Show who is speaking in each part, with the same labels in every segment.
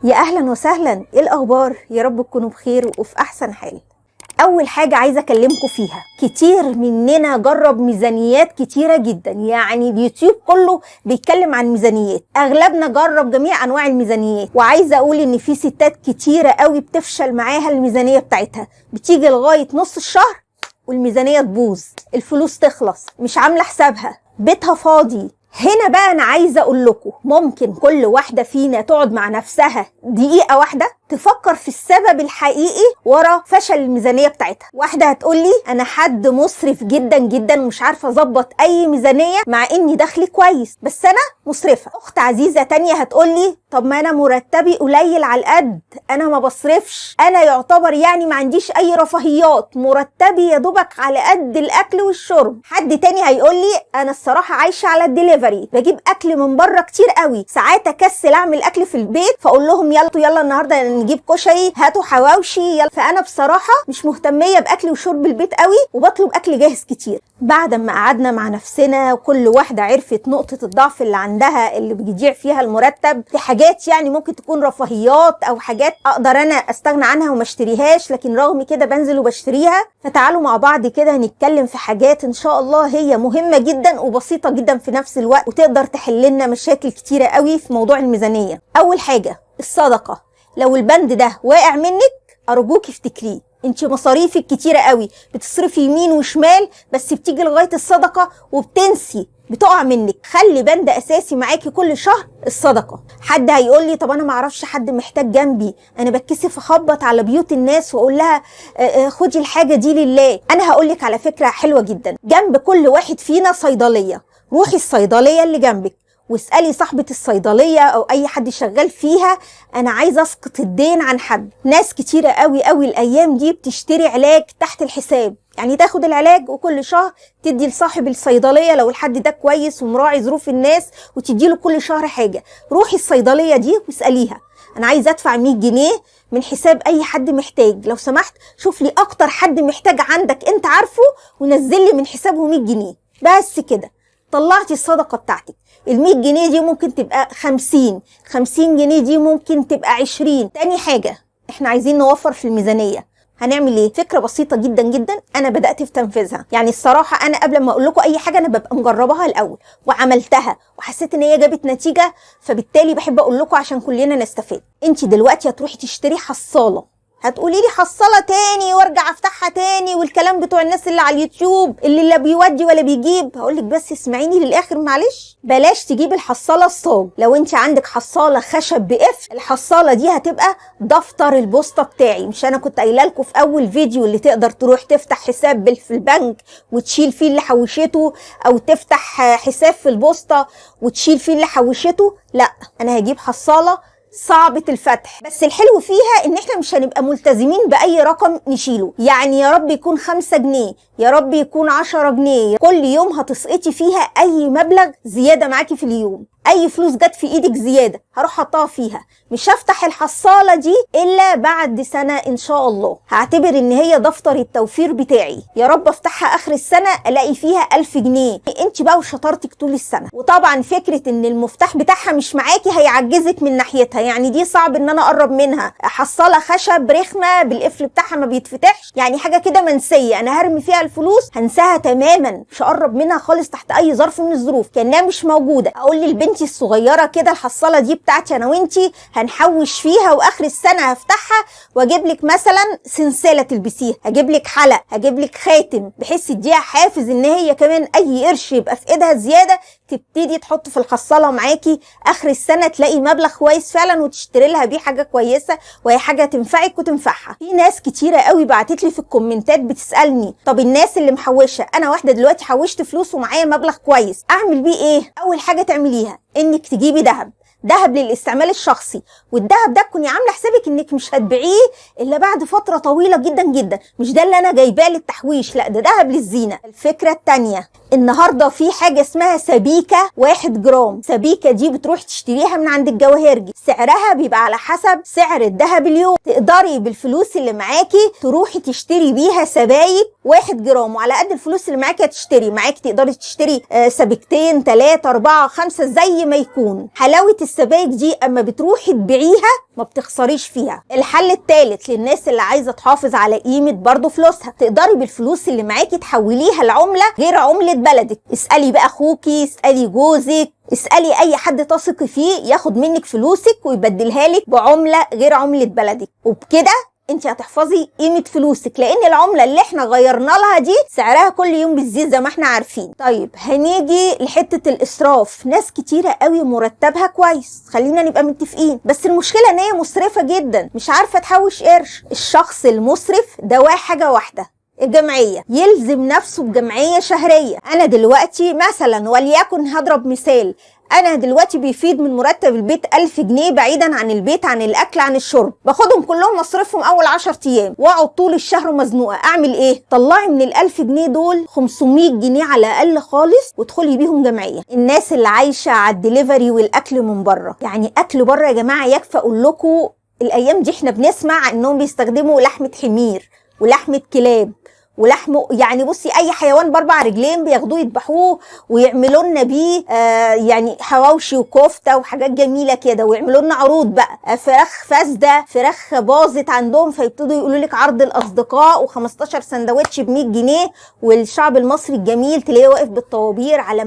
Speaker 1: يا اهلا وسهلا، ايه الاخبار؟ يا رب تكونوا بخير وفي احسن حال. اول حاجه عايزه اكلمكم فيها، كتير مننا جرب ميزانيات كتيره جدا، يعني اليوتيوب كله بيتكلم عن ميزانيات، اغلبنا جرب جميع انواع الميزانيات. وعايزه اقول ان في ستات كتيره قوي بتفشل معاها الميزانيه بتاعتها، بتيجي لغايه نص الشهر والميزانيه تبوظ، الفلوس تخلص، مش عامله حسابها، بيتها فاضي. هنا بقى انا عايزه اقول لكم، ممكن كل واحده فينا تقعد مع نفسها دقيقه واحده تفكر في السبب الحقيقي ورا فشل الميزانيه بتاعتها. واحده هتقول لي انا حد مسرف جدا جدا ومش عارفه اظبط اي ميزانيه مع اني دخلي كويس، بس انا مسرفه. اخت عزيزه تانية هتقول لي طب ما انا مرتبي قليل على القد، انا ما بصرفش، انا يعتبر يعني ما عنديش اي رفاهيات، مرتبي يا دوبك على قد الاكل والشرب. حد تاني هيقول لي انا الصراحه عايشه على الدليفري، بجيب اكل من بره كتير قوي، ساعات اكسل اعمل اكل في البيت فاقول لهم يلا النهارده نجيب كشري، هاتوا حواوشي يلا. فانا بصراحه مش مهتميه باكل وشرب البيت قوي وبطلب اكل جاهز كتير. بعد ما قعدنا مع نفسنا وكل واحده عرفت نقطه الضعف اللي عندها اللي بيضيع فيها المرتب في حاجات يعني ممكن تكون رفاهيات او حاجات اقدر انا استغنى عنها وما اشتريهاش، لكن رغم كده بنزل وبشتريها. فتعالوا مع بعض كده نتكلم في حاجات ان شاء الله هي مهمه جدا وبسيطه جدا في نفس الوقت، وتقدر تحل لنا مشاكل كتيره قوي في موضوع الميزانيه. اول حاجه الصدقه، لو البند ده واقع منك ارجوك افتكريه، انت مصاريفك كتيره قوي، بتصرفي يمين وشمال بس بتيجي لغايه الصدقه وبتنسي، بتقع منك. خلي بند اساسي معاكي كل شهر الصدقه. حد هيقول لي طب انا ما اعرفش حد محتاج جنبي، انا بتكسف اخبط على بيوت الناس واقول لها خدي الحاجه دي لله. انا هقول لك على فكره حلوه جدا، جنب كل واحد فينا صيدليه، روحي الصيدليه اللي جنبك واسألي صاحبة الصيدلية او اي حد شغال فيها انا عايزة اسقط الدين عن حد. ناس كتيرة قوي قوي الايام دي بتشتري علاج تحت الحساب، يعني تاخد العلاج وكل شهر تدي لصاحب الصيدلية لو الحد ده كويس ومراعي ظروف الناس وتديله كل شهر حاجة. روحي الصيدلية دي واسأليها انا عايزة ادفع 100 جنيه من حساب اي حد محتاج، لو سمحت شوف لي اكتر حد محتاج عندك انت عارفه ونزل لي من حسابه 100 جنيه. بس كده طلعتي الصدقة بتاعتك. ال100 جنيه دي ممكن تبقى 50 جنيه دي ممكن تبقى 20. تاني حاجة احنا عايزين نوفر في الميزانية، هنعمل ايه؟ فكرة بسيطة جدا جدا انا بدأت في تنفيذها. يعني الصراحة انا قبل ما اقول لكم اي حاجة انا ببقى مجربها الاول وعملتها وحسيت ان هي جابت نتيجة، فبالتالي بحب اقول لكم عشان كلنا نستفاد. انت دلوقتي هتروحي تشتري حصالة، هتقولي لي حصالة تاني وارجع افتحها تاني والكلام بتوع الناس اللي على اليوتيوب اللي لا بيودي ولا بيجيب. هقولك بس اسمعيني للاخر معلش، بلاش تجيب الحصالة الصاج. لو انت عندك حصالة خشب بقفل، الحصالة دي هتبقى دفتر البوسطة بتاعي. مش انا كنت قايله لكم في اول فيديو اللي تقدر تروح تفتح حساب في البنك وتشيل فيه اللي حوشته، او تفتح حساب في البوسطة وتشيل فيه اللي حوشته؟ لا، انا هجيب حصالة صعبة الفتح، بس الحلو فيها ان احنا مش هنبقى ملتزمين باي رقم نشيله. يعني يا رب يكون 5 جنيه، يا رب يكون 10 جنيه، كل يوم هتسقطي فيها اي مبلغ زيادة معاكي في اليوم. اي فلوس جت في ايدك زيادة هروح حطها فيها، مش هفتح الحصالة دي الا بعد سنة ان شاء الله. هعتبر ان هي دفتر التوفير بتاعي، يا رب افتحها اخر السنة الاقي فيها 1000 جنيه. انت بقى وشطارتك طول السنة. وطبعا فكرة ان المفتاح بتاعها مش معاكي هيعجزك من ناحيتها، يعني دي صعب ان انا اقرب منها. حصالة خشب رخمة بالقفل بتاعها ما بيتفتحش، يعني حاجة كده منسية، انا هرمي فيها الفلوس هنساها تماما، مش هقرب منها خالص تحت اي ظرف من الظروف، كأنها مش موجودة. اقول للبنت الصغيرة كده الحصالة دي بتاعتي انا وانتي هنحوش فيها، واخر السنة هفتحها واجيب لك مثلا سلسلة تلبسيها، هجيب لك حلق، هجيب لك خاتم، بحيث تديها حافز ان هي كمان اي قرش يبقى في ايدها زيادة تبتدي تحط في الحصالة معاكي، اخر السنة تلاقي مبلغ كويس فعلا وتشتري لها بيه حاجة كويسة وهي حاجة تنفعك وتنفعها. في ناس كتيرة قوي بعتت لي في الكومنتات بتسألني طب الناس اللي محوشة، انا واحدة دلوقتي حوشت فلوس ومعايا مبلغ كويس اعمل بيه ايه؟ اول حاجة تعمليها انك تجيبي دهب للاستعمال الشخصي، والدهب ده تكوني عامله حسابك انك مش هتبيعيه الا بعد فتره طويله جدا جدا، مش ده اللي انا جايباه للتحويش، لا ده دهب للزينه. الفكره الثانيه، النهارده في حاجه اسمها سبيكه 1 جرام، سبيكه دي بتروح تشتريها من عند الجواهرجي، سعرها بيبقى على حسب سعر الدهب اليوم، تقدري بالفلوس اللي معاكي تروحي تشتري بيها سبايك 1 جرام، وعلى قد الفلوس اللي معاكي هتشتري، معاكي تقدري تشتري سبيكتين 3 4 5 زي ما يكون. حلاوه السبايك دي اما بتروحي تبيعيها ما بتخسريش فيها. الحل الثالث للناس اللي عايزه تحافظ على قيمه برضو فلوسها، تقدري بالفلوس اللي معاكي تحوليها لعمله غير عمله بلدك. اسالي بقى اخوكي، اسالي جوزك، اسالي اي حد تثقي فيه ياخد منك فلوسك ويبدلها لك بعمله غير عمله بلدك، وبكده انت هتحفظي قيمه فلوسك، لان العمله اللي احنا غيرنا لها دي سعرها كل يوم بيزيد زي ما احنا عارفين. طيب هنيجي لحته الاسراف. ناس كتيره قوي مرتبها كويس، خلينا نبقى متفقين، بس المشكله ان هي مسرفه جدا، مش عارفه تحوش قرش. الشخص المسرف ده حاجه واحده، الجمعية، يلزم نفسه بجمعية شهرية. أنا دلوقتي مثلا وليكن هضرب مثال، أنا دلوقتي بيفيد من مرتب البيت 1000 جنيه بعيدا عن البيت، عن الأكل، عن الشرب، باخدهم كلهم مصرفهم أول 10 أيام وأقعد طول الشهر مزنوقة. أعمل إيه؟ طلعي من ال1000 جنيه دول 500 جنيه على الأقل خالص وادخلي بيهم جمعية. الناس اللي عايشة على الدليفري والأكل من بره، يعني أكل بره يا جماعة، يكفى أقول لكم الأيام دي إحنا بنسمع إنهم بيستخدموا لحمة حمير ولحمة كلاب ولحمه، يعني بصي اي حيوان باربع رجلين بياخدوه يذبحوه ويعملوا لنا بيه يعني حواوشي وكفته وحاجات جميله كده، ويعملوا لنا عروض بقى، فراخ فاسده، فراخ باظت عندهم، فيبتدوا يقولوا لك عرض الاصدقاء و15 سندوتش ب 100 جنيه. والشعب المصري الجميل تلاقيه واقف بالطوابير على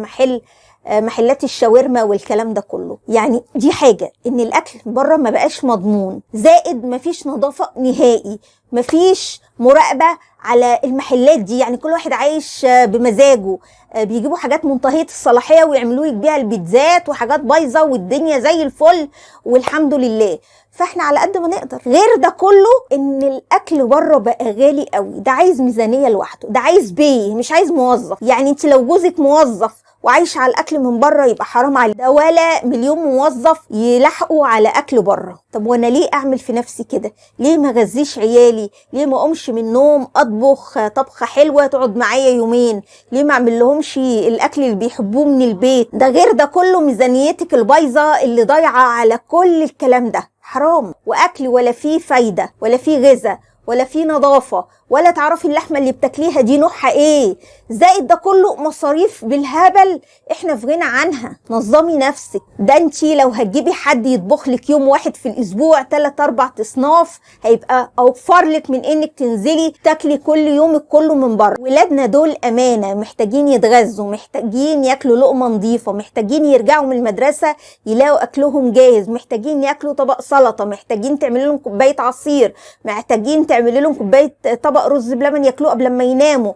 Speaker 1: محلات الشاورما والكلام ده كله. يعني دي حاجه، ان الاكل بره ما بقاش مضمون، زائد مفيش نظافه نهائي، مفيش مراقبه على المحلات دي، يعني كل واحد عايش بمزاجه، بيجيبوا حاجات منتهيه الصلاحيه ويعملوا بيها البيتزات وحاجات بايظه والدنيا زي الفل والحمد لله. فاحنا على قد ما نقدر. غير ده كله ان الاكل بره بقى غالي قوي، ده عايز ميزانيه لوحده، ده عايز بيه مش عايز موظف. يعني انت لو جوزك موظف وعايش على الاكل من بره يبقى حرام عليه، ده ولا مليون موظف يلحقوا على اكل بره. طب وانا ليه اعمل في نفسي كده؟ ليه ما غذيش عيالي؟ ليه ما اقومش من النوم اطبخ طبخه حلوه تقعد معايا يومين؟ ليه ما اعمل لهمش الاكل اللي بيحبوه من البيت؟ ده غير ده كله ميزانيتك البايظه اللي ضايعه على كل الكلام ده، حرام. واكل ولا فيه فايده ولا فيه غذاء ولا في نظافة، ولا تعرفي اللحمة اللي بتاكليها دي نوعها ايه، زائد ده كله مصاريف بالهبل احنا في غنى عنها. نظمي نفسك. ده انتي لو هتجيبي حد يطبخ لك يوم واحد في الاسبوع 3-4 اصناف هيبقى اوفر لك من انك تنزلي تاكلي كل يومك كله من بره. ولادنا دول امانة، محتاجين يتغذوا، محتاجين ياكلوا لقمة نظيفة، محتاجين يرجعوا من المدرسة يلاقوا اكلهم جاهز، محتاجين ياكلوا طبق سلطة، محتاجين تعملوا لهم كوباية عصير، محتاجين تعملوا لهم كوباية طبق رز بلبن ياكلوه قبل ما يناموا،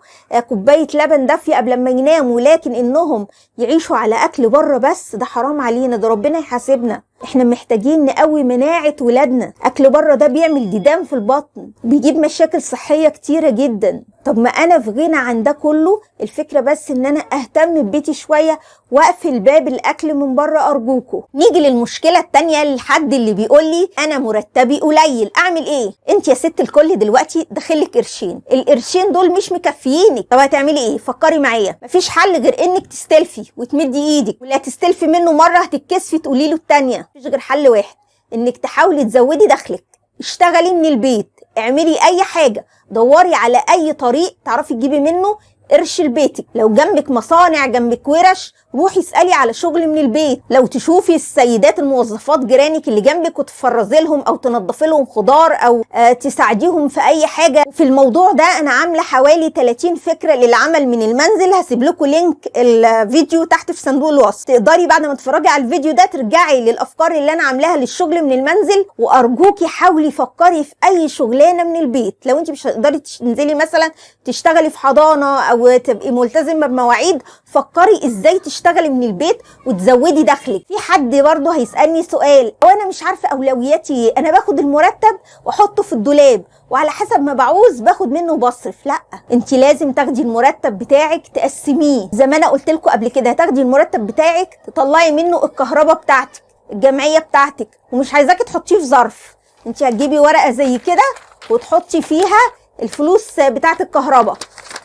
Speaker 1: كوبايه لبن دافيه قبل ما يناموا. لكن انهم يعيشوا على اكل بره بس، ده حرام علينا، ده ربنا يحاسبنا. احنا محتاجين نقوي مناعه ولادنا. اكل بره ده بيعمل ديدان في البطن، بيجيب مشاكل صحيه كتيره جدا. طب ما انا في غنى عن ده كله، الفكره بس ان انا اهتم ببيتي شويه واقفل باب الاكل من بره ارجوكوا. نيجي للمشكله التانية، للحد اللي بيقول لي انا مرتبي قليل، اعمل ايه؟ انت يا ست الكل دلوقتي داخلك قرشين، القرشين دول مش مكفيينك، طب هتعملي ايه؟ فكري معايا. مفيش حل غير انك تستلفي وتمدي ايدك، واللي هتستلفي منه مره هتتكسفي تقولي له التانية. مفيش غير حل واحد، انك تحاولي تزودي دخلك، اشتغلي من البيت، اعملي اي حاجه، دوري على اي طريق تعرفي تجيبي منه قرش لبيتك. لو جنبك مصانع، جنبك ورش، روحي اسالي على شغل من البيت. لو تشوفي السيدات الموظفات جيرانك اللي جنبك وتفرزي لهم او تنظفي لهم خضار او تساعديهم في اي حاجه. في الموضوع ده انا عامله حوالي 30 فكره للعمل من المنزل، هسيب لكم لينك الفيديو تحت في صندوق الوصف، تقدري بعد ما تتفرجي على الفيديو ده ترجعي للافكار اللي انا عاملاها للشغل من المنزل. وارجوكي حاولي فكري في اي شغلانه من البيت. لو انت مش هتقدري تنزلي مثلا تشتغلي في حضانه او تبقي ملتزمه بمواعيد، فكري ازاي تشتغلي من البيت وتزودي دخلك. في حد برضه هيسالني سؤال، وانا مش عارفه اولوياتي ايه، انا باخد المرتب واحطه في الدولاب وعلى حسب ما بعوز باخد منه وبصرف. لا، انت لازم تاخدي المرتب بتاعك تقسميه زي ما انا قلت لكم قبل كده. هتاخدي المرتب بتاعك تطلعي منه الكهرباء بتاعتك، الجمعيه بتاعتك، ومش عايزاكي تحطيه في ظرف. انت هتجيبي ورقه زي كده وتحطي فيها الفلوس بتاعت الكهرباء،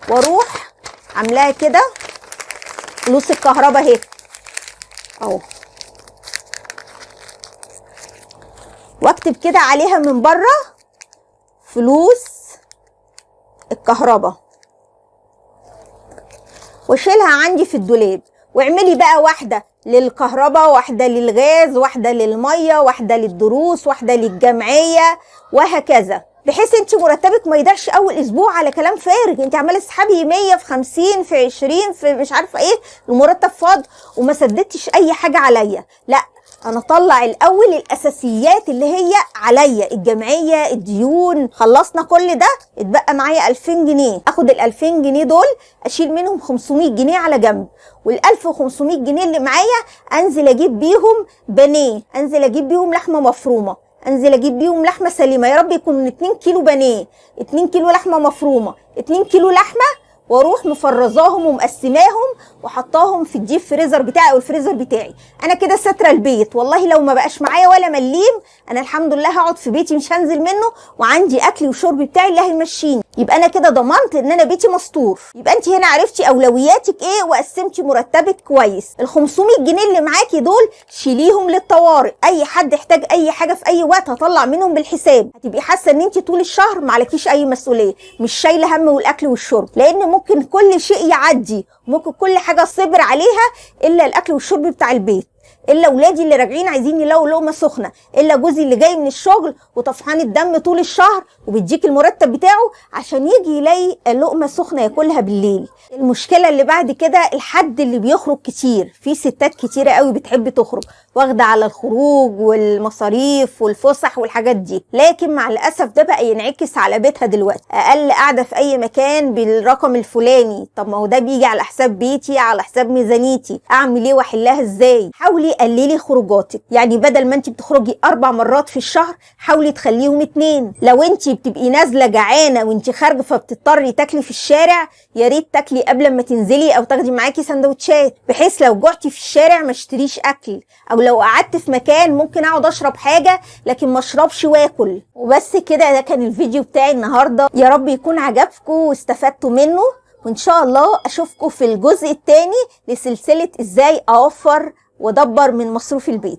Speaker 1: واروح عاملاها كده فلوس الكهرباء اهي اهو، واكتب كده عليها من بره فلوس الكهرباء، واشيلها عندي في الدولاب. واعملي بقى واحده للكهرباء، واحدة للغاز، واحدة للمية، واحدة للدروس، واحدة للجمعية، وهكذا، بحيث انت مرتبك ما يضيعش اول اسبوع على كلام فارغ. انت عماله تسحبي 100 في 50 في 20 في مش عارفه ايه، المرتب فاض وما سددتش اي حاجه عليا. لا، انا اطلع الاول الاساسيات اللي هي عليا، الجمعيه، الديون. خلصنا كل ده، اتبقى معايا 2000 جنيه. اخد ال 2000 جنيه دول اشيل منهم 500 جنيه على جنب، وال 1500 جنيه اللي معايا انزل اجيب بيهم بانيه، انزل اجيب بيهم لحمه مفرومه، انزل اجيب بيهم لحمه سليمه، يا رب يكون 2 كيلو بانيه، 2 كيلو لحمه مفرومه، 2 كيلو لحمه، واروح مفرزاهم ومقسماهم وحطاهم في الديب فريزر بتاعي او الفريزر بتاعي. انا كده ساتره البيت، والله لو ما بقاش معايا ولا مليم انا الحمد لله هقعد في بيتي مش هنزل منه، وعندي اكلي وشربي بتاعي اللي هيمشيني. يبقى انا كده ضمنت ان انا بيتي مستور. يبقى انت هنا عرفتي اولوياتك ايه وقسمتي مرتبك كويس. ال 500 جنيه اللي معاكي دول شيليهم للطوارئ، اي حد يحتاج اي حاجه في اي وقت هطلع منهم بالحساب. هتبقي حاسه ان انت طول الشهر ما عليكيش اي مسؤوليه، مش شايله هم والاكل والشرب، لان ممكن كل شيء يعدي، ممكن كل حاجه صبر عليها الا الاكل والشرب بتاع البيت، الا ولادي اللي راجعين عايزين يلاقوا لقمه سخنه، الا جوزي اللي جاي من الشغل وطفحان الدم طول الشهر وبيديك المرتب بتاعه عشان يجي يلاقي لقمه سخنه ياكلها بالليل. المشكله اللي بعد كده الحد اللي بيخرج كتير. في ستات كتيره قوي بتحب تخرج، واخده على الخروج والمصاريف والفسح والحاجات دي، لكن مع الاسف ده بقى ينعكس على بيتها دلوقتي. اقل قاعده في اي مكان بالرقم الفلاني، طب ما هو ده بيجي على حساب بيتي، على حساب ميزانيتي، اعمل ايه واحلها ازاي؟ حاولي قللي خروجاتك، يعني بدل ما انت بتخرجي 4 مرات في الشهر حاولي تخليهم 2. لو انت بتبقي نازله جعانه وانت خارجه فبتضطري تاكلي في الشارع، يا ريت تاكلي قبل ما تنزلي او تاخدي معاكي سندوتشات، بحيث لو جعتي في الشارع ما اشتريش اكل، او لو قعدت في مكان ممكن اقعد اشرب حاجه لكن ما اشربش واكل. وبس كده، ده كان الفيديو بتاعي النهارده، يا رب يكون عجبكم واستفدتوا منه، وان شاء الله اشوفكم في الجزء الثاني لسلسله ازاي اوفر وادبر من مصروف البيت.